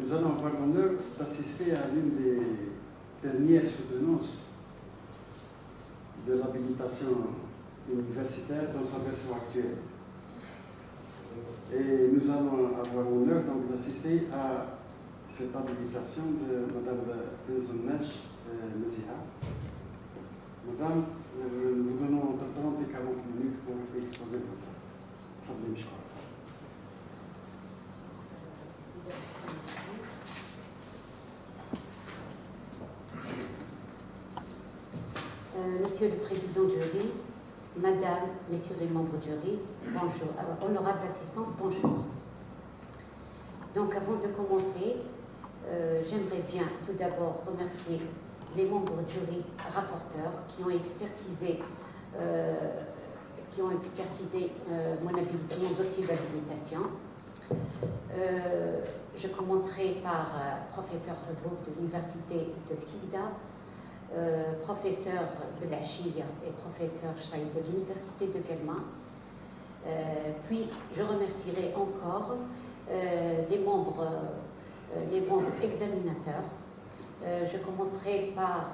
nous allons avoir l'honneur d'assister à l'une des dernières soutenances de l'habilitation universitaire dans sa version actuelle. Et nous allons avoir l'honneur donc d'assister à cette habilitation de Mme Benzenesh Neziha. Madame, nous vous donnons entre 30 et 40 minutes pour exposer votre problème. Monsieur le Président du jury, Madame, Messieurs les membres du jury, bonjour. Honorable assistance, bonjour. Donc, avant de commencer, j'aimerais bien tout d'abord remercier les membres du jury rapporteurs qui ont expertisé mon dossier d'habilitation. Je commencerai par professeur Rebouk de l'Université de Skikda, professeur Belachia et professeur Chaïd de l'Université de Guelma. Puis je remercierai encore les membres examinateurs. Je commencerai par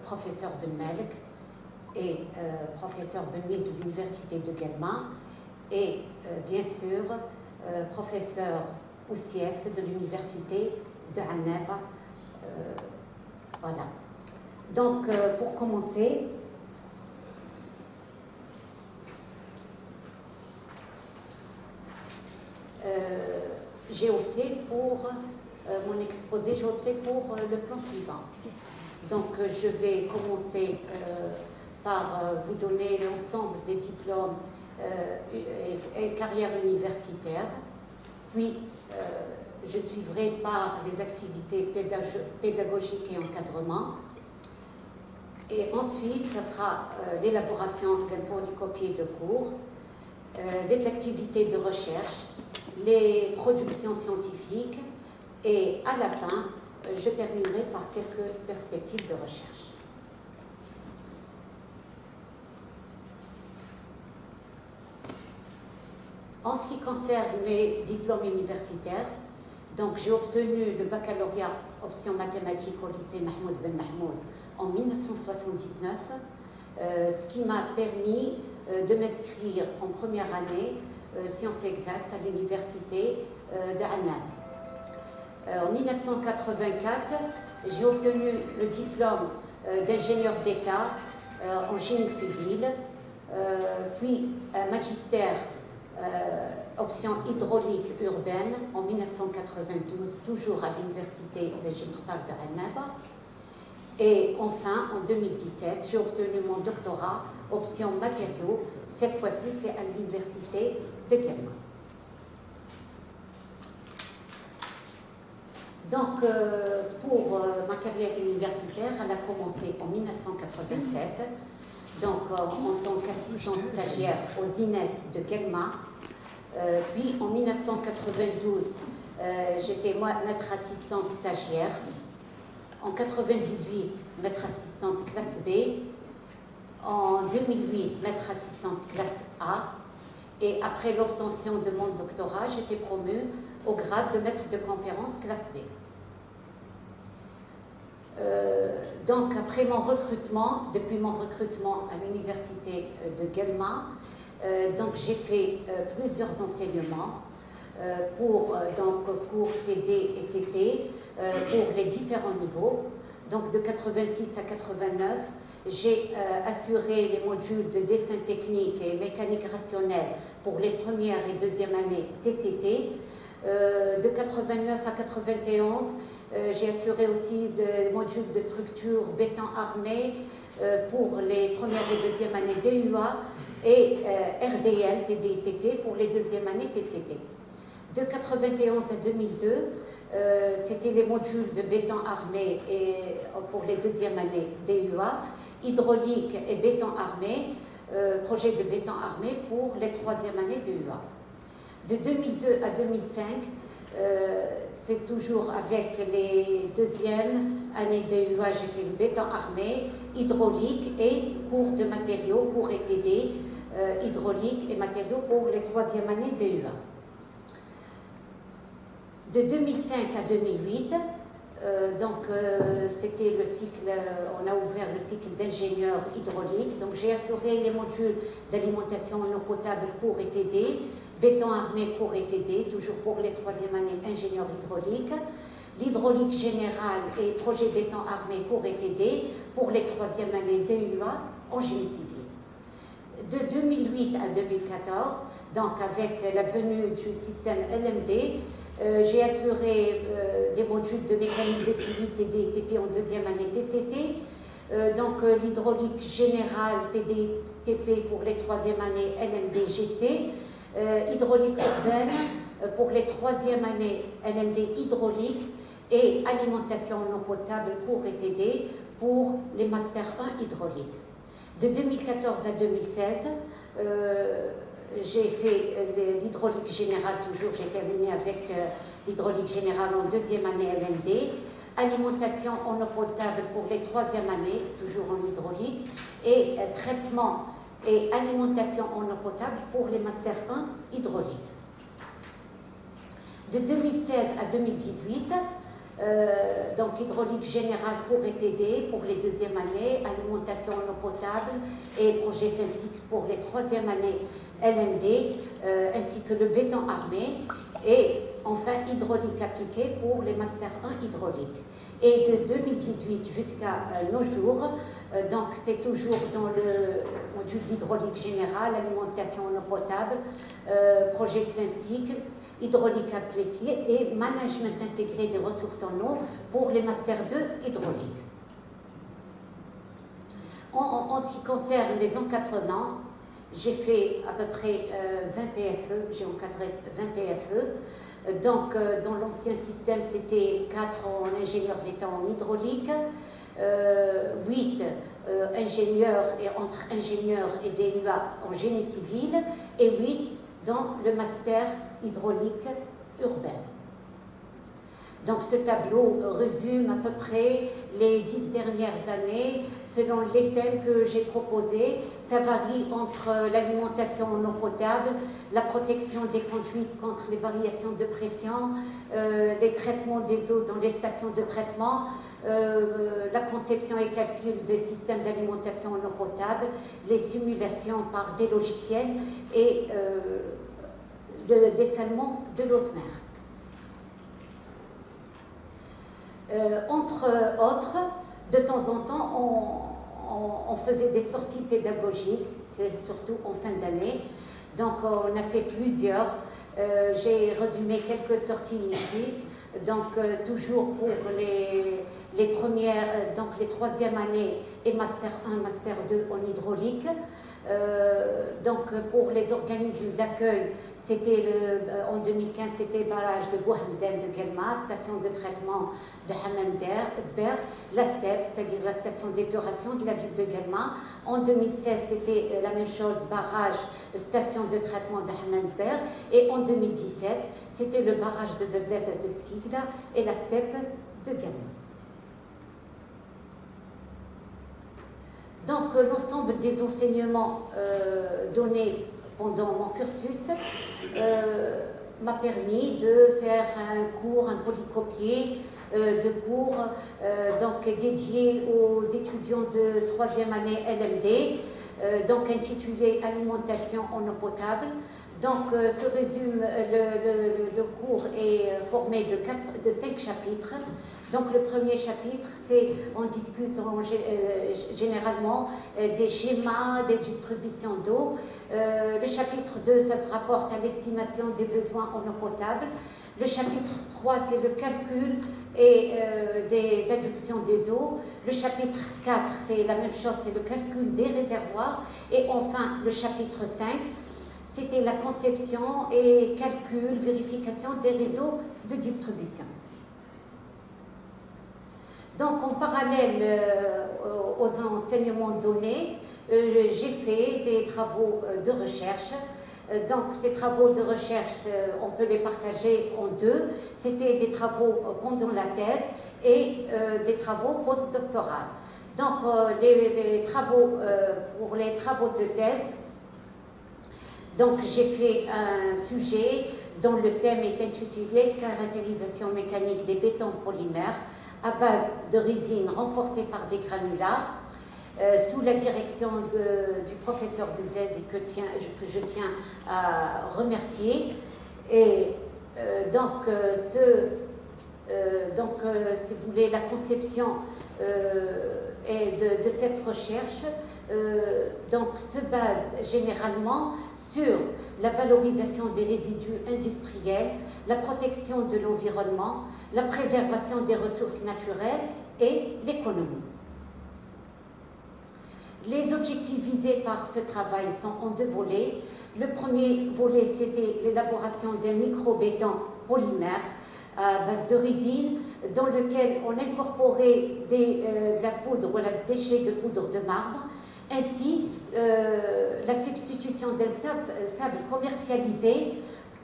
professeur Ben Melk et professeur Benmiz de l'Université de Guelma et bien sûr professeur Oussief de l'Université de Annaba. Voilà. Donc, pour commencer, j'ai opté pour mon exposé, j'ai opté pour le plan suivant. Donc, je vais commencer par vous donner l'ensemble des diplômes et carrières universitaires, puis je suivrai par les activités pédagogiques et encadrement. Et ensuite, ce sera l'élaboration d'un polycopier de cours, les activités de recherche, les productions scientifiques et à la fin, je terminerai par quelques perspectives de recherche. En ce qui concerne mes diplômes universitaires, donc j'ai obtenu le baccalauréat option mathématiques au lycée Mahmoud Ben Mahmoud en 1979, ce qui m'a permis de m'inscrire en première année sciences exactes à l'université de Annab. En 1984, j'ai obtenu le diplôme d'ingénieur d'État en génie civil, puis un magistère option hydraulique urbaine en 1992, toujours à l'université de Jimkhtar de Annaba. Et enfin, en 2017, j'ai obtenu mon doctorat option matériaux. Cette fois-ci, c'est à l'université de Guelma. Donc, pour ma carrière universitaire, elle a commencé en 1987, donc en tant qu'assistante stagiaire aux INES de Guelma. Puis en 1992, j'étais maître assistante stagiaire. En 1998, maître assistante classe B. En 2008, maître assistante classe A. Et après l'obtention de mon doctorat, j'étais promue au grade de maître de conférence classe B. Donc, après mon recrutement, depuis mon recrutement à l'université de Guelma, donc j'ai fait plusieurs enseignements pour cours TD et TT pour les différents niveaux. Donc, de 86 à 89, j'ai assuré les modules de dessin technique et mécanique rationnelle pour les premières et deuxième années TCT. De 89 à 91, j'ai assuré aussi des modules de structure béton armé pour les premières et deuxième années DUA et RDM, TDITP pour les deuxième années TCT. De 91 à 2002, c'était les modules de béton armé et, pour les deuxième années DUA, hydraulique et béton armé, projet de béton armé pour les troisième années DUA. De 2002 à 2005, c'est toujours avec les deuxièmes années DUA, j'ai fait le béton armé, hydraulique et cours de matériaux, cours ETD, hydraulique et matériaux pour les troisième années DUA. De 2005 à 2008, c'était le cycle, on a ouvert le cycle d'ingénieur hydraulique. Donc j'ai assuré les modules d'alimentation en eau potable cours et TD, béton armé cours et TD, toujours pour les 3e années ingénieur hydraulique, l'hydraulique générale et projet béton armé cours et TD pour les 3e années DUA en génie civil. De 2008 à 2014, donc avec la venue du système LMD, j'ai assuré des modules de mécanique des fluides TD TP en 2e année TCT, l'hydraulique générale TD TP pour les 3e années LMD GC, hydraulique urbaine pour les 3e années LMD hydraulique et alimentation en eau potable cours et TD pour les Master 1 hydraulique. De 2014 à 2016, j'ai fait l'hydraulique générale, toujours j'ai terminé avec l'hydraulique générale en 2e année LMD, alimentation en eau potable pour les 3e années, toujours en hydraulique, et traitement et alimentation en eau potable pour les Master 1 hydraulique. De 2016 à 2018, hydraulique générale cours et TD pour les 2e années, alimentation en eau potable et projet fin de cycle pour les 3e années LMD, ainsi que le béton armé, et enfin hydraulique appliquée pour les Master 1 hydraulique. Et de 2018 jusqu'à nos jours, c'est toujours dans le module d'hydraulique générale, alimentation en eau potable, projet de fin de cycle, hydraulique appliquée et management intégré des ressources en eau pour les Master 2 hydrauliques. En ce qui concerne les encadrements, j'ai fait à peu près 20 PFE, j'ai encadré 20 PFE. Dans l'ancien système, c'était 4 en ingénieur d'État en hydraulique, 8 ingénieurs et entre ingénieurs et DUA en génie civil, et 8 dans le master hydraulique urbain. Donc ce tableau résume à peu près les 10 dernières années selon les thèmes que j'ai proposés. Ça varie entre l'alimentation en eau potable, la protection des conduites contre les variations de pression, les traitements des eaux dans les stations de traitement, la conception et calcul des systèmes d'alimentation en eau potable, les simulations par des logiciels et le dessalement de l'eau de mer. Entre autres, de temps en temps, on faisait des sorties pédagogiques, c'est surtout en fin d'année. Donc, on a fait plusieurs. J'ai résumé quelques sorties ici. Toujours pour les premières, les 3e années et Master 1, Master 2 en hydraulique. Pour les organismes d'accueil, c'était en 2015, c'était barrage de Bouhamden de Guelma, station de traitement de Hammam Dber, la STEP, c'est-à-dire la station d'épuration de la ville de Guelma. En 2016, c'était la même chose, barrage, station de traitement de Hammam Dber. Et en 2017, c'était le barrage de Zeblaza de Skikda et la STEP de Guelma. Donc, l'ensemble des enseignements donnés pendant mon cursus m'a permis de faire un polycopié de cours dédié aux étudiants de 3e année LMD, intitulé Alimentation en eau potable. Ce résume, le cours est formé de 5 chapitres. Le premier chapitre, c'est on discute généralement des schémas des distributions d'eau. Le chapitre 2, ça se rapporte à l'estimation des besoins en eau potable. Le chapitre 3, c'est le calcul et des adductions des eaux. Le chapitre 4, c'est la même chose, c'est le calcul des réservoirs. Et enfin, le chapitre 5, c'était la conception et calcul, vérification des réseaux de distribution. En parallèle aux enseignements donnés, j'ai fait des travaux de recherche. Ces travaux de recherche, on peut les partager en deux. C'était des travaux pendant la thèse et des travaux postdoctoraux. Pour les travaux de thèse, j'ai fait un sujet dont le thème est intitulé « Caractérisation mécanique des bétons polymères à base de résine renforcée par des granulats », sous la direction du professeur Bezès et que je tiens à remercier. Et si vous voulez, la conception de cette recherche se base généralement sur la valorisation des résidus industriels, la protection de l'environnement, la préservation des ressources naturelles et l'économie. Les objectifs visés par ce travail sont en deux volets. Le premier volet, c'était l'élaboration d'un micro-béton polymère à base de résine, dans lequel on incorporait de la poudre ou la déchet de poudre de marbre, ainsi la substitution d'un sable commercialisé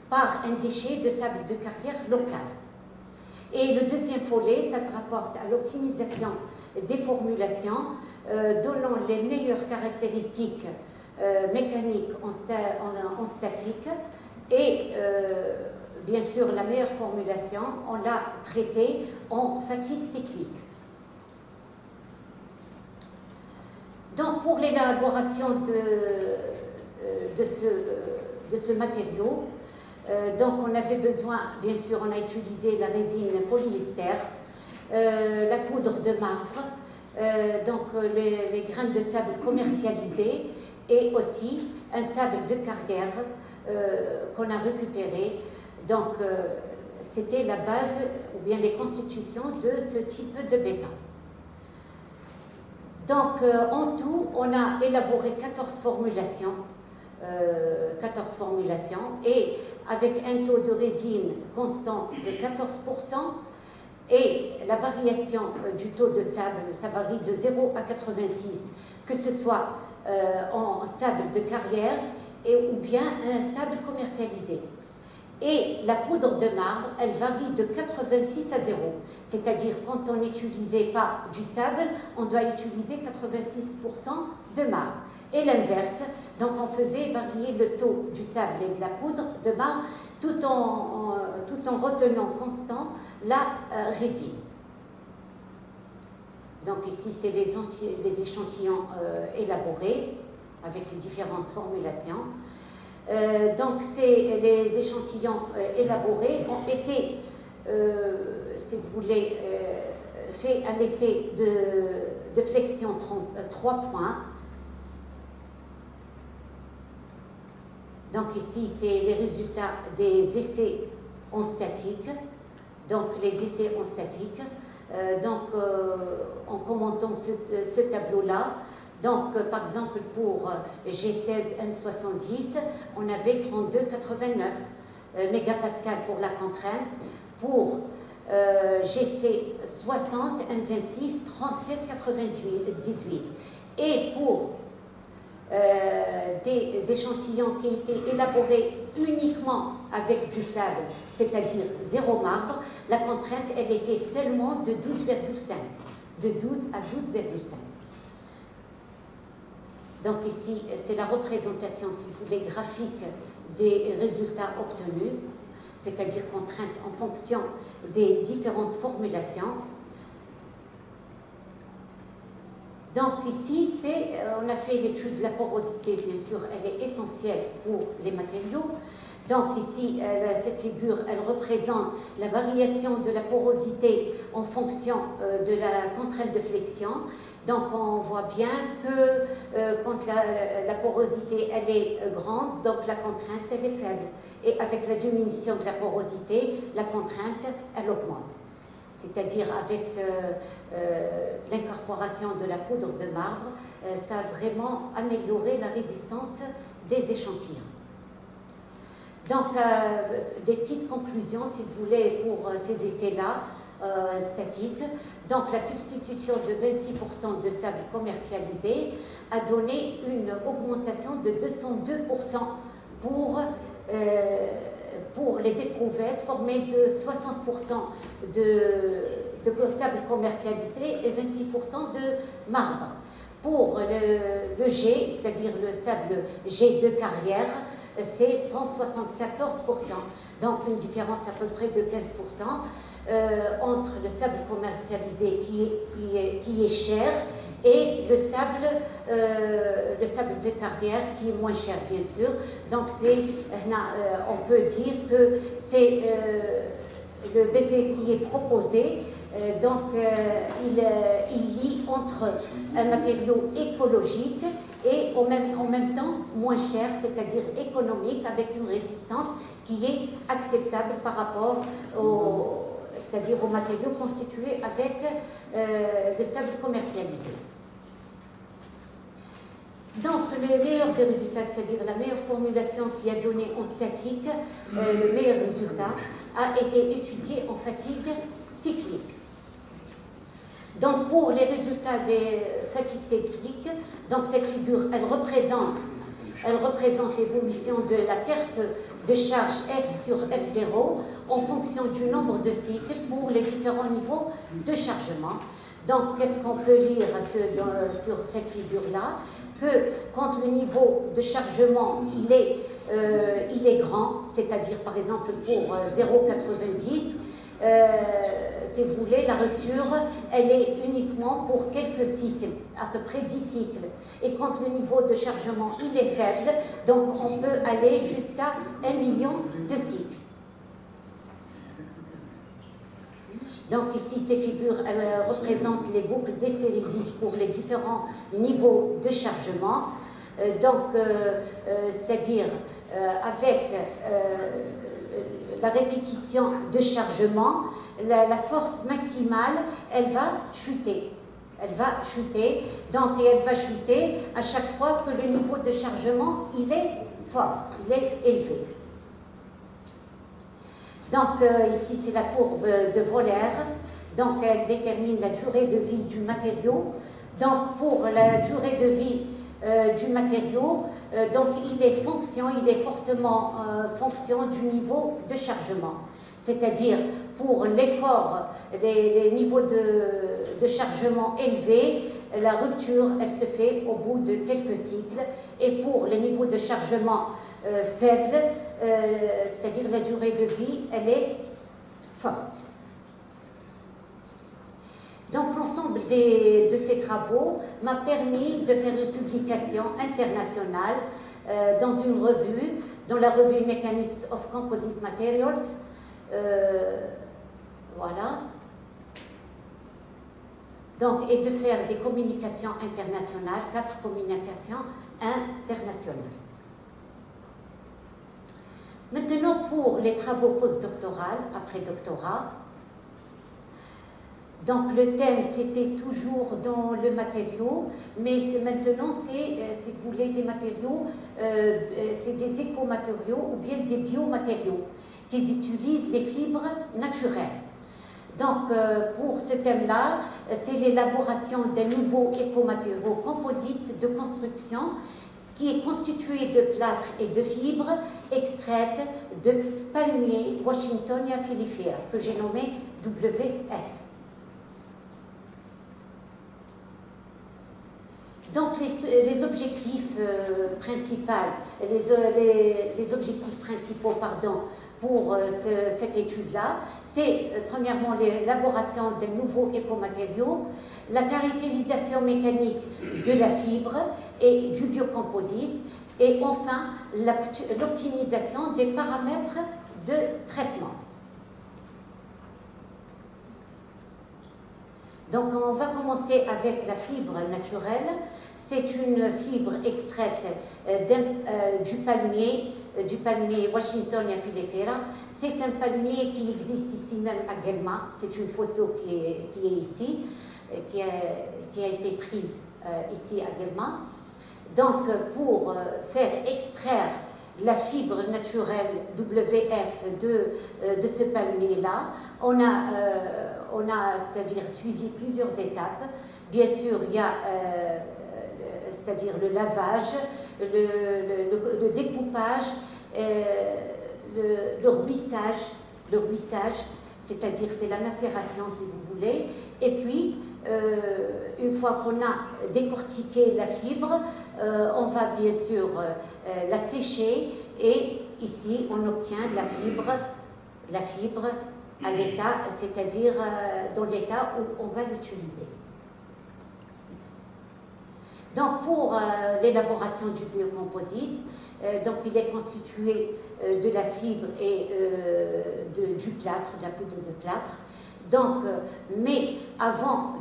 par un déchet de sable de carrière local. Et le deuxième volet, ça se rapporte à l'optimisation des formulations, donnant les meilleures caractéristiques mécaniques en statique et bien sûr la meilleure formulation, on l'a traitée en fatigue cyclique. Donc pour l'élaboration de ce matériau, donc on avait besoin, bien sûr, on a utilisé la résine polyester, la poudre de marbre, les grains de sable commercialisés et aussi un sable de carrière qu'on a récupéré. Donc c'était la base ou bien les constitutions de ce type de béton. Donc en tout, on a élaboré 14 formulations et avec un taux de résine constant de 14%. Et la variation du taux de sable, ça varie de 0 à 86, que ce soit en sable de carrière ou bien un sable commercialisé. Et la poudre de marbre, elle varie de 86 à 0. C'est-à-dire, quand on n'utilisait pas du sable, on doit utiliser 86% de marbre. Et l'inverse, donc on faisait varier le taux du sable et de la poudre de marbre tout en retenant constant la résine. Donc ici, c'est les échantillons élaborés avec les différentes formulations. Donc les échantillons élaborés ont été, si vous voulez, faits à l'essai de flexion 3 points. Donc ici, c'est les résultats des essais en statique. Donc les essais en statique. En commentant ce tableau-là, donc par exemple pour G16 M70, on avait 32,89 mégapascales pour la contrainte. Pour GC60 M26, 37,98. Et pour des échantillons qui étaient élaborés uniquement avec du sable, c'est-à-dire zéro marbre, la contrainte, elle était seulement de 12,5, de 12 à 12,5. Donc ici, c'est la représentation, si vous voulez, graphique des résultats obtenus, c'est-à-dire contrainte en fonction des différentes formulations. Donc ici, on a fait l'étude de la porosité, bien sûr, elle est essentielle pour les matériaux. Donc ici, cette figure, elle représente la variation de la porosité en fonction de la contrainte de flexion. Donc on voit bien que quand la porosité, elle est grande, donc la contrainte, elle est faible. Et avec la diminution de la porosité, la contrainte, elle augmente. C'est-à-dire avec l'incorporation de la poudre de marbre, ça a vraiment amélioré la résistance des échantillons. Donc, des petites conclusions, si vous voulez, pour ces essais-là, statiques. Donc, la substitution de 26% de sable commercialisé a donné une augmentation de 202% pour les éprouvettes formées de 60% de sable commercialisé et 26% de marbre. Pour le G, c'est-à-dire le sable G de carrière, c'est 174%. Donc une différence à peu près de 15% entre le sable commercialisé qui est cher et le sable de carrière qui est moins cher, bien sûr. Donc on peut dire que c'est le BP qui est proposé. Il lie entre un matériau écologique et en même temps moins cher, c'est-à-dire économique, avec une résistance qui est acceptable par rapport c'est-à-dire aux matériaux constitués avec le sable commercialisé. Donc, le meilleur des résultats, c'est-à-dire la meilleure formulation qui a donné en statique, le meilleur résultat, a été étudié en fatigue cyclique. Donc, pour les résultats des fatigues cycliques, donc cette figure, elle représente l'évolution de la perte de charge F sur F0 en fonction du nombre de cycles pour les différents niveaux de chargement. Donc, qu'est-ce qu'on peut lire sur cette figure-là? Que quand le niveau de chargement il est grand, c'est-à-dire par exemple pour 0,90, si vous voulez, la rupture, elle est uniquement pour quelques cycles, à peu près 10 cycles. Et quand le niveau de chargement il est faible, donc on peut aller jusqu'à 1 million de cycles. Donc ici, ces figures représentent les boucles d'hystérésis pour les différents niveaux de chargement. C'est-à-dire avec la répétition de chargement, la force maximale, elle va chuter. Elle va chuter, donc elle va chuter à chaque fois que le niveau de chargement, il est fort, il est élevé. Donc ici, c'est la courbe de Wohler. Donc elle détermine la durée de vie du matériau. Donc pour la durée de vie du matériau, donc il est fortement fonction du niveau de chargement. C'est-à-dire pour l'effort, les niveaux de chargement élevés, la rupture, elle se fait au bout de quelques cycles. Et pour les niveaux de chargement faibles, c'est-à-dire la durée de vie, elle est forte. Donc l'ensemble de ces travaux m'a permis de faire une publication internationale dans une revue, dans la revue Mechanics of Composite Materials. Voilà. Donc, et de faire des communications internationales, 4 communications internationales. Maintenant, pour les travaux postdoctoraux, après doctorat, donc le thème, c'était toujours dans le matériau, mais maintenant, c'est, si vous voulez, des matériaux, c'est des écomatériaux ou bien des biomatériaux qui utilisent les fibres naturelles. Donc, pour ce thème-là, c'est l'élaboration d'un nouveau écomatériau composite de construction qui est constitué de plâtre et de fibres extraites de palmier Washingtonia filifera, que j'ai nommé WF. Donc les objectifs principaux, pour cette étude-là, c'est premièrement l'élaboration d'un nouveau écomatériau, la caractérisation mécanique de la fibre et du biocomposite, et enfin l'optimisation des paramètres de traitement. Donc on va commencer avec la fibre naturelle. C'est une fibre extraite du palmier Washingtonia filifera. C'est un palmier qui existe ici même à Guelma. C'est une photo qui est ici, qui a été prise ici à Guelma. Donc pour faire extraire la fibre naturelle WF de ce palmier-là, on a c'est-à-dire suivi plusieurs étapes. Bien sûr, il y a c'est-à-dire le lavage, le découpage, le ruissage, c'est-à-dire c'est la macération si vous voulez, et puis une fois qu'on a décortiqué la fibre, on va bien sûr la sécher et ici on obtient la fibre à l'état, c'est-à-dire dans l'état où on va l'utiliser. Donc pour l'élaboration du biocomposite, donc il est constitué de la fibre et du plâtre, de la poudre de plâtre. Donc, mais avant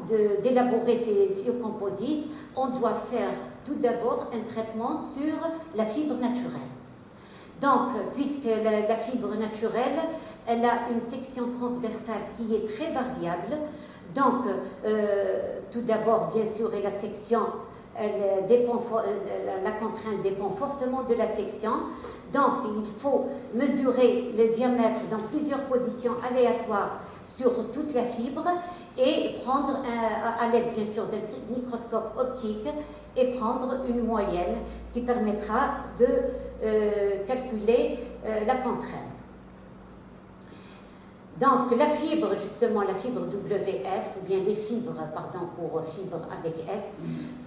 d'élaborer ces biocomposites, on doit faire tout d'abord un traitement sur la fibre naturelle. Donc, puisque la fibre naturelle, elle a une section transversale qui est très variable, donc tout d'abord, bien sûr, et la section, la contrainte dépend fortement de la section. Donc, il faut mesurer le diamètre dans plusieurs positions aléatoires sur toute la fibre et prendre, à l'aide bien sûr d'un microscope optique, et prendre une moyenne qui permettra de calculer la contrainte. Donc la fibre, justement, la fibre WF, ou bien les fibres, pardon, pour fibre avec S,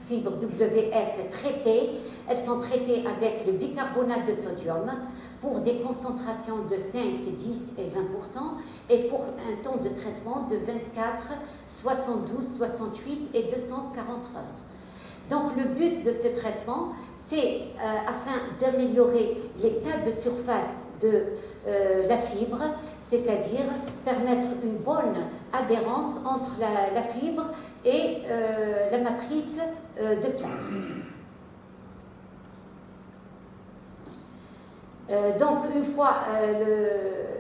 fibre WF traitées, elles sont traitées avec le bicarbonate de sodium pour des concentrations de 5, 10 et 20%, et pour un temps de traitement de 24, 72, 68 et 240 heures. Donc le but de ce traitement, c'est afin d'améliorer l'état de surface de la fibre, c'est-à-dire permettre une bonne adhérence entre la fibre et la matrice de plâtre. Donc une fois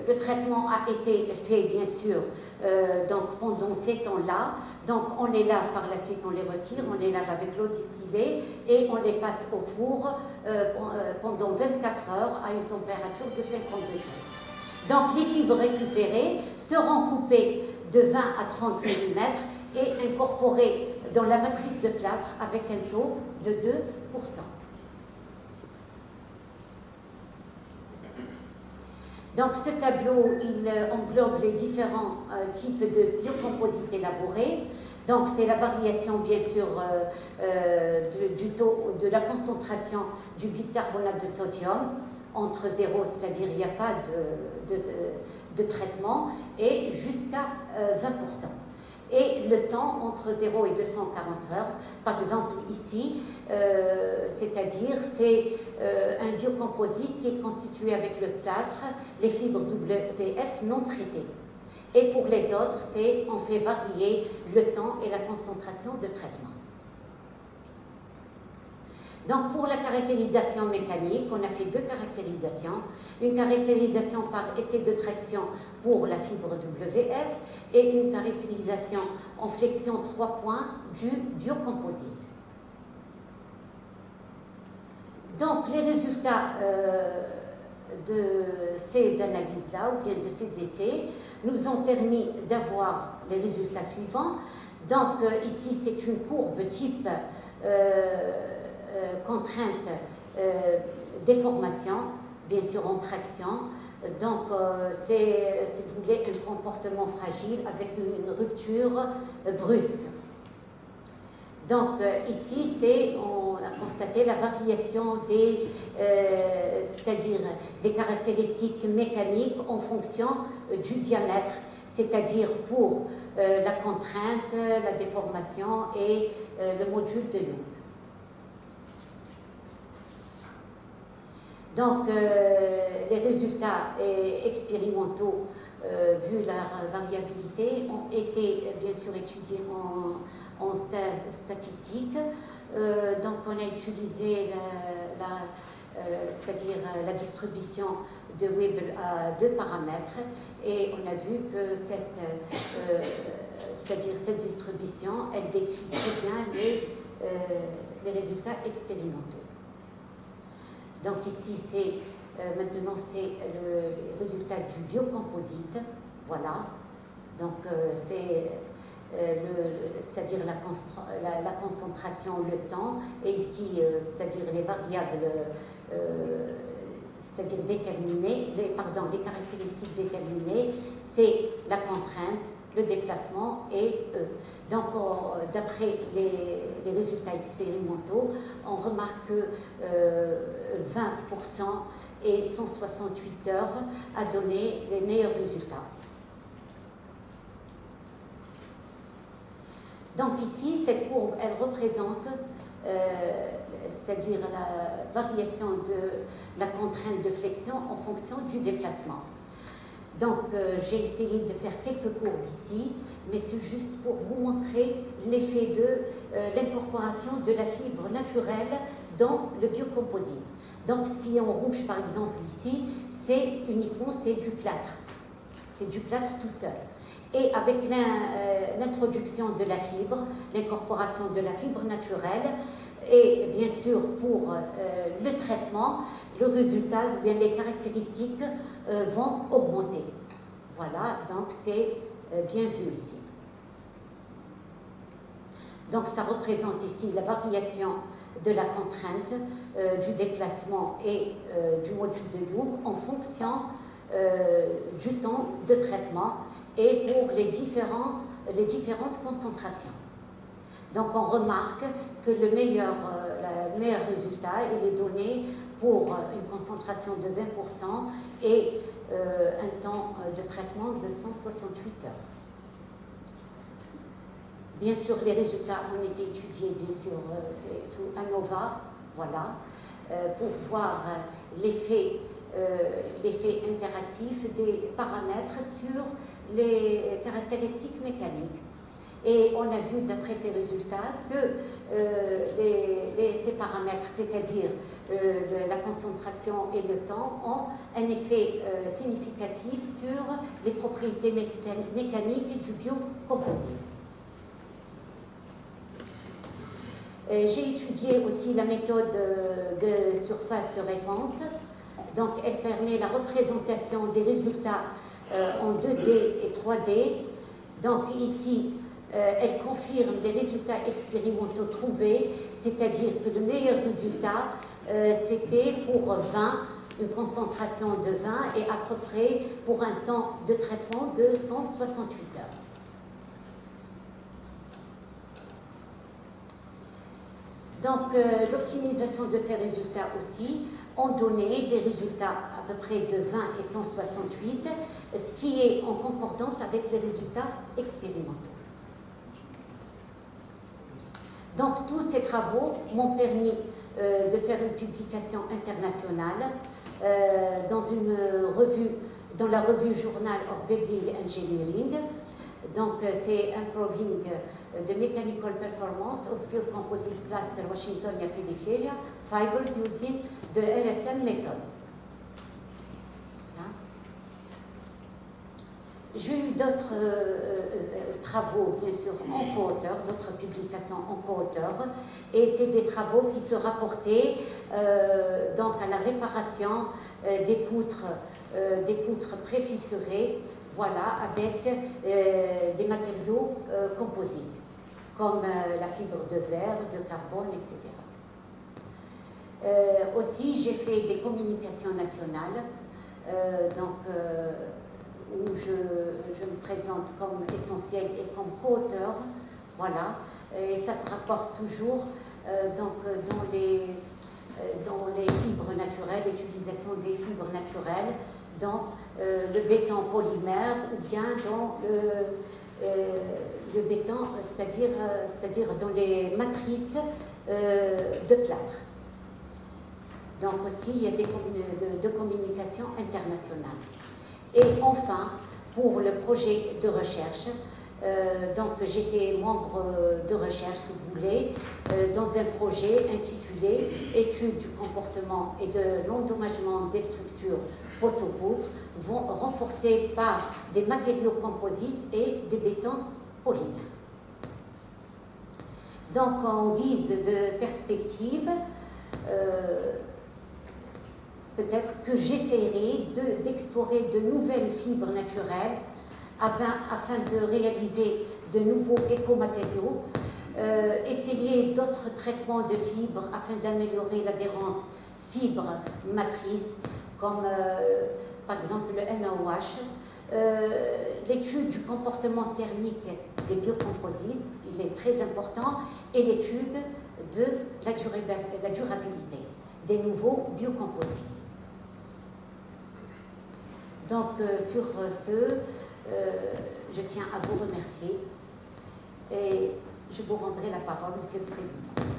le traitement a été fait, bien sûr, donc pendant ces temps-là, donc on les lave par la suite, on les retire, on les lave avec l'eau distillée et on les passe au four pendant 24 heures à une température de 50 degrés. Donc les fibres récupérées seront coupées de 20 à 30 mm et incorporées dans la matrice de plâtre avec un taux de 2%. Donc ce tableau, il englobe les différents types de biocomposites élaborés. Donc c'est la variation bien sûr du taux, de la concentration du bicarbonate de sodium entre 0, c'est-à-dire il n'y a pas de traitement, et jusqu'à 20%. Et le temps entre 0 et 240 heures, par exemple ici, c'est-à-dire c'est un biocomposite qui est constitué avec le plâtre, les fibres WF non traitées. Et pour les autres, on fait varier le temps et la concentration de traitement. Donc pour la caractérisation mécanique, on a fait deux caractérisations. Une caractérisation par essai de traction pour la fibre WF et une caractérisation en flexion 3 points du biocomposite. Donc les résultats de ces analyses-là, ou bien de ces essais, nous ont permis d'avoir les résultats suivants. Donc ici c'est une courbe type contrainte déformation, bien sûr en traction. Donc c'est, si vous voulez, un comportement fragile avec une rupture brusque. Donc ici, on a constaté la variation c'est-à-dire des caractéristiques mécaniques en fonction du diamètre, c'est-à-dire pour la contrainte, la déformation et le module de Young. Donc les résultats expérimentaux, vu la variabilité, ont été bien sûr étudiés en statistique. Donc on a utilisé c'est-à-dire la distribution de Weibull à 2 paramètres, et on a vu que c'est-à-dire cette distribution, elle décrit très bien les résultats expérimentaux. Donc ici, maintenant c'est le résultat du biocomposite, voilà. Donc c'est-à-dire la concentration, le temps, et ici, c'est-à-dire les variables, c'est-à-dire déterminées, les caractéristiques déterminées, c'est la contrainte, le déplacement et eux. Donc, d'après les résultats expérimentaux, on remarque que 20% et 168 heures a donné les meilleurs résultats. Donc ici, cette courbe, elle représente, c'est-à-dire la variation de la contrainte de flexion en fonction du déplacement. Donc, j'ai essayé de faire quelques courbes ici, mais c'est juste pour vous montrer l'effet de l'incorporation de la fibre naturelle dans le biocomposite. Donc, ce qui est en rouge, par exemple, ici, c'est du plâtre. C'est du plâtre tout seul. Et avec l'introduction de la fibre, l'incorporation de la fibre naturelle, et bien sûr pour le traitement, le résultat, bien les caractéristiques vont augmenter. Voilà, donc c'est bien vu ici. Donc ça représente ici la variation de la contrainte du déplacement et du module de Young en fonction du temps de traitement et pour les différentes concentrations. Donc on remarque que le meilleur résultat il est donné pour une concentration de 20% et un temps de traitement de 168 heures. Bien sûr, les résultats ont été étudiés bien sûr sous ANOVA, voilà, pour voir l'effet interactif des paramètres sur les caractéristiques mécaniques. Et on a vu d'après ces résultats que ces paramètres, c'est-à-dire la concentration et le temps, ont un effet significatif sur les propriétés mécaniques du biocomposite. J'ai étudié aussi la méthode de surface de réponse. Donc, elle permet la représentation des résultats en 2D et 3D. Donc, ici, elle confirme les résultats expérimentaux trouvés, c'est-à-dire que le meilleur résultat, c'était pour 20, une concentration de 20 et à peu près pour un temps de traitement de 168 heures. Donc, l'optimisation de ces résultats aussi ont donné des résultats à peu près de 20 et 168, ce qui est en concordance avec les résultats expérimentaux. Donc, tous ces travaux m'ont permis de faire une publication internationale dans la revue Journal of Building Engineering. Donc, c'est Improving the Mechanical Performance of Biocomposite Plaster Washingtonia Peripheria Fibers using the RSM method. J'ai eu d'autres travaux, bien sûr, en co-auteur, d'autres publications en co-auteur, et c'est des travaux qui se rapportaient donc à la réparation des poutres préfissurées, voilà, avec des matériaux composites, comme la fibre de verre, de carbone, etc. Aussi, j'ai fait des communications nationales, où je me présente comme essentiel et comme co-auteur, voilà, et ça se rapporte toujours dans les fibres naturelles, l'utilisation des fibres naturelles dans le béton polymère ou bien dans le béton, c'est-à-dire dans les matrices de plâtre. Donc aussi, il y a des de communication internationale. Et enfin, pour le projet de recherche, donc j'étais membre de recherche, si vous voulez, dans un projet intitulé « Étude du comportement et de l'endommagement des structures poteaux-poutres renforcées par des matériaux composites et des bétons polymères ». Donc, en guise de perspective, peut-être que j'essaierai d'explorer de nouvelles fibres naturelles afin de réaliser de nouveaux écomatériaux, essayer d'autres traitements de fibres afin d'améliorer l'adhérence fibre-matrice, comme par exemple le NaOH, l'étude du comportement thermique des biocomposites, il est très important, et l'étude de la durabilité des nouveaux biocomposites. Donc, sur ce, je tiens à vous remercier et je vous rendrai la parole, Monsieur le Président.